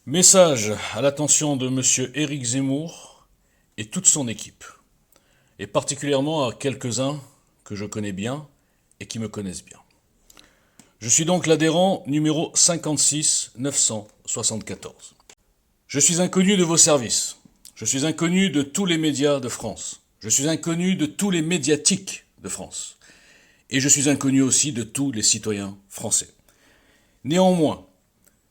Message à l'attention de Monsieur Éric Zemmour et toute son équipe, et particulièrement à quelques-uns que je connais bien et qui me connaissent bien. Je suis donc l'adhérent numéro 56 974. Je suis inconnu de vos services. Je suis inconnu de tous les médias de France. Je suis inconnu de tous les médiatiques de France. Et je suis inconnu aussi de tous les citoyens français. Néanmoins,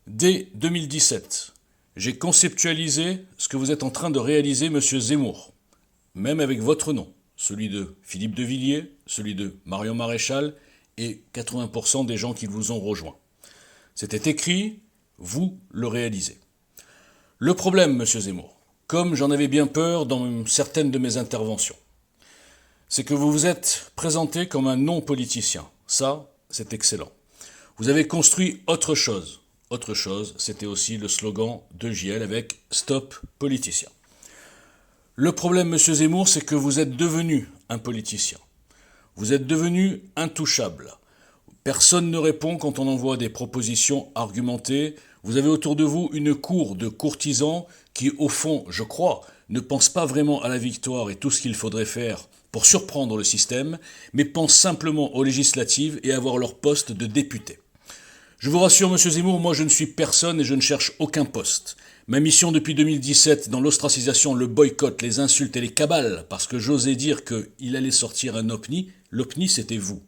dès 2017, j'ai conceptualisé ce que vous êtes en train de réaliser, monsieur Zemmour, même avec votre nom, celui de Philippe de Villiers, celui de Marion Maréchal et 80% des gens qui vous ont rejoint. C'était écrit, vous le réalisez. Le problème, monsieur Zemmour, comme j'en avais bien peur dans certaines de mes interventions, c'est que vous vous êtes présenté comme un non-politicien. Ça, c'est excellent. Vous avez construit autre chose. Autre chose, c'était aussi le slogan de JL avec « Stop politicien ». Le problème, monsieur Zemmour, c'est que vous êtes devenu un politicien. Vous êtes devenu intouchable. Personne ne répond quand on envoie des propositions argumentées. Vous avez autour de vous une cour de courtisans qui, au fond, je crois, ne pensent pas vraiment à la victoire et tout ce qu'il faudrait faire pour surprendre le système, mais pensent simplement aux législatives et à avoir leur poste de député. Je vous rassure, monsieur Zemmour, moi je ne suis personne et je ne cherche aucun poste. Ma mission depuis 2017 dans l'ostracisation, le boycott, les insultes et les cabales, parce que j'osais dire qu'il allait sortir un OPNI, l'OPNI c'était vous.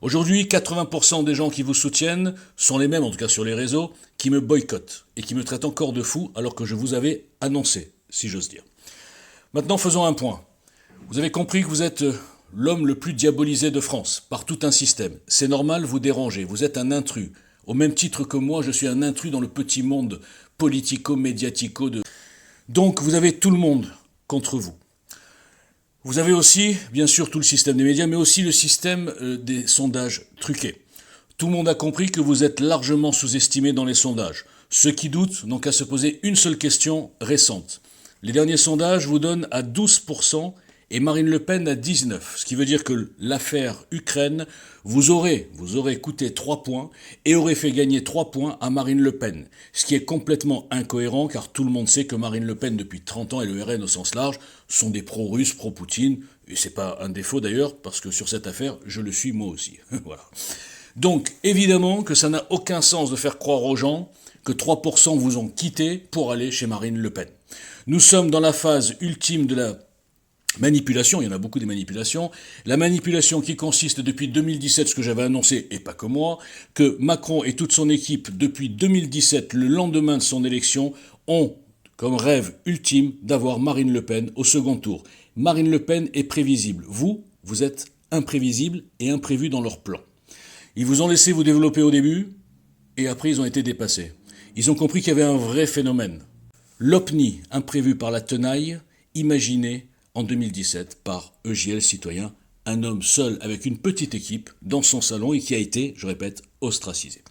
Aujourd'hui, 80% des gens qui vous soutiennent sont les mêmes, en tout cas sur les réseaux, qui me boycottent et qui me traitent encore de fou alors que je vous avais annoncé, si j'ose dire. Maintenant, faisons un point. Vous avez compris que vous êtes l'homme le plus diabolisé de France, par tout un système. C'est normal, vous dérangez, vous êtes un intrus. Au même titre que moi, je suis un intrus dans le petit monde politico-médiatico de... Donc, vous avez tout le monde contre vous. Vous avez aussi, bien sûr, tout le système des médias, mais aussi le système des sondages truqués. Tout le monde a compris que vous êtes largement sous-estimé dans les sondages. Ceux qui doutent n'ont qu'à se poser une seule question récente. Les derniers sondages vous donnent à 12% et Marine Le Pen à 19%. Ce qui veut dire que l'affaire Ukraine vous aurait coûté 3 points et aurait fait gagner 3 points à Marine Le Pen. Ce qui est complètement incohérent car tout le monde sait que Marine Le Pen depuis 30 ans et le RN au sens large sont des pro-russes, pro-Poutine. Et c'est pas un défaut d'ailleurs parce que sur cette affaire, je le suis moi aussi. Voilà. Donc évidemment que ça n'a aucun sens de faire croire aux gens que 3% vous ont quitté pour aller chez Marine Le Pen. Nous sommes dans la phase ultime de la manipulation, il y en a beaucoup des manipulations. La manipulation qui consiste depuis 2017, ce que j'avais annoncé, et pas que moi, que Macron et toute son équipe, depuis 2017, le lendemain de son élection, ont comme rêve ultime d'avoir Marine Le Pen au second tour. Marine Le Pen est prévisible. Vous êtes imprévisible et imprévu dans leur plan. Ils vous ont laissé vous développer au début, et après ils ont été dépassés. Ils ont compris qu'il y avait un vrai phénomène. L'OPNI, imprévu par la tenaille, imaginé en 2017 par EJL Citoyen, un homme seul avec une petite équipe dans son salon et qui a été, je répète, ostracisé.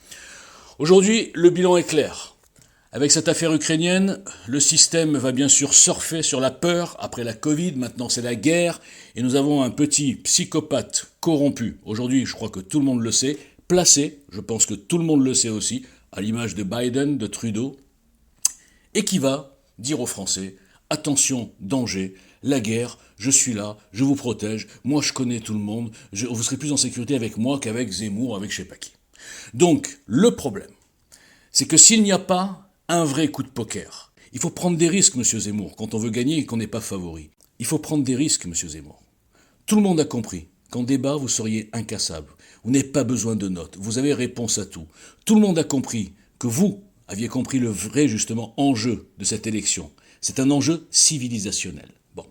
Aujourd'hui, le bilan est clair. Avec cette affaire ukrainienne, le système va bien sûr surfer sur la peur. Après la Covid, maintenant c'est la guerre. Et nous avons un petit psychopathe corrompu. Aujourd'hui, je crois que tout le monde le sait. Placé, je pense que tout le monde le sait aussi, à l'image de Biden, de Trudeau. Et qui va dire aux Français, attention, danger, la guerre, je suis là, je vous protège, moi je connais tout le monde, vous serez plus en sécurité avec moi qu'avec Zemmour, avec je sais pas qui. Donc, le problème, c'est que s'il n'y a pas un vrai coup de poker, il faut prendre des risques, monsieur Zemmour, quand on veut gagner et qu'on n'est pas favori. Il faut prendre des risques, monsieur Zemmour. Tout le monde a compris qu'en débat, vous seriez incassable. Vous n'avez pas besoin de notes, vous avez réponse à tout. Tout le monde a compris que vous aviez compris le vrai, justement, enjeu de cette élection. C'est un enjeu civilisationnel. Bon.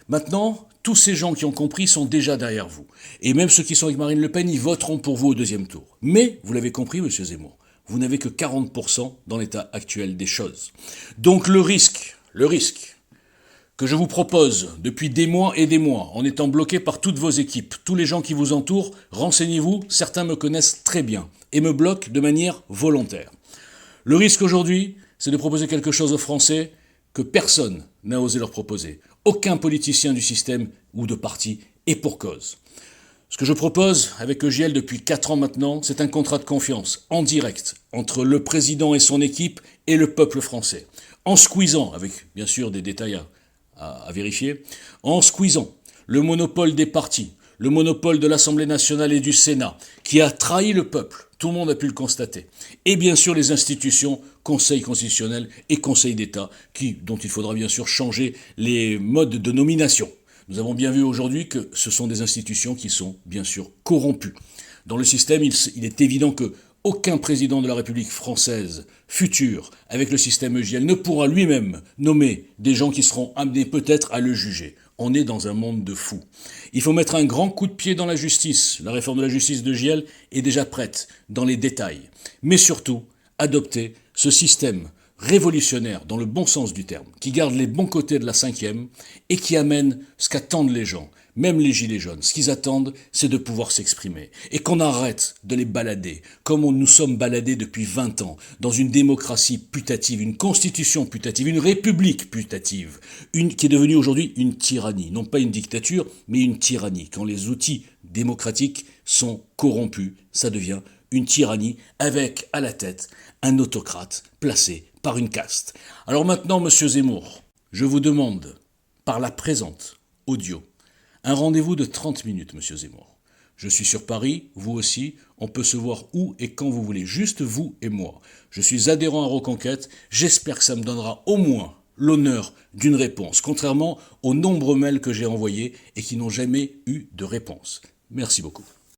Maintenant, tous ces gens qui ont compris sont déjà derrière vous. Et même ceux qui sont avec Marine Le Pen, ils voteront pour vous au deuxième tour. Mais, vous l'avez compris, monsieur Zemmour, vous n'avez que 40% dans l'état actuel des choses. Donc le risque que je vous propose depuis des mois et des mois, en étant bloqué par toutes vos équipes, tous les gens qui vous entourent, renseignez-vous, certains me connaissent très bien et me bloquent de manière volontaire. Le risque aujourd'hui, c'est de proposer quelque chose aux Français que personne n'a osé leur proposer. Aucun politicien du système ou de parti, et pour cause. Ce que je propose avec EJL depuis 4 ans maintenant, c'est un contrat de confiance en direct entre le président et son équipe et le peuple français. En squeezant, avec bien sûr des détails à vérifier, en squeezant le monopole des partis, le monopole de l'Assemblée nationale et du Sénat, qui a trahi le peuple, tout le monde a pu le constater, et bien sûr les institutions, Conseil constitutionnel et Conseil d'État, dont il faudra bien sûr changer les modes de nomination. Nous avons bien vu aujourd'hui que ce sont des institutions qui sont bien sûr corrompues. Dans le système, il est évident que aucun président de la République française futur, avec le système EJL, ne pourra lui-même nommer des gens qui seront amenés peut-être à le juger. On est dans un monde de fous. Il faut mettre un grand coup de pied dans la justice. La réforme de la justice d'EJL est déjà prête dans les détails. Mais surtout, adopter ce système révolutionnaire dans le bon sens du terme, qui garde les bons côtés de la cinquième et qui amène ce qu'attendent les gens, même les gilets jaunes. Ce qu'ils attendent, c'est de pouvoir s'exprimer et qu'on arrête de les balader, comme nous sommes baladés depuis 20 ans, dans une démocratie putative, une constitution putative, une république putative, qui est devenue aujourd'hui une tyrannie. Non pas une dictature, mais une tyrannie. Quand les outils démocratiques sont corrompus, ça devient une tyrannie avec à la tête un autocrate placé par une caste. Alors maintenant, monsieur Zemmour, je vous demande, par la présente audio, un rendez-vous de 30 minutes, monsieur Zemmour. Je suis sur Paris, vous aussi, on peut se voir où et quand vous voulez, juste vous et moi. Je suis adhérent à Reconquête, j'espère que ça me donnera au moins l'honneur d'une réponse, contrairement aux nombreux mails que j'ai envoyés et qui n'ont jamais eu de réponse. Merci beaucoup.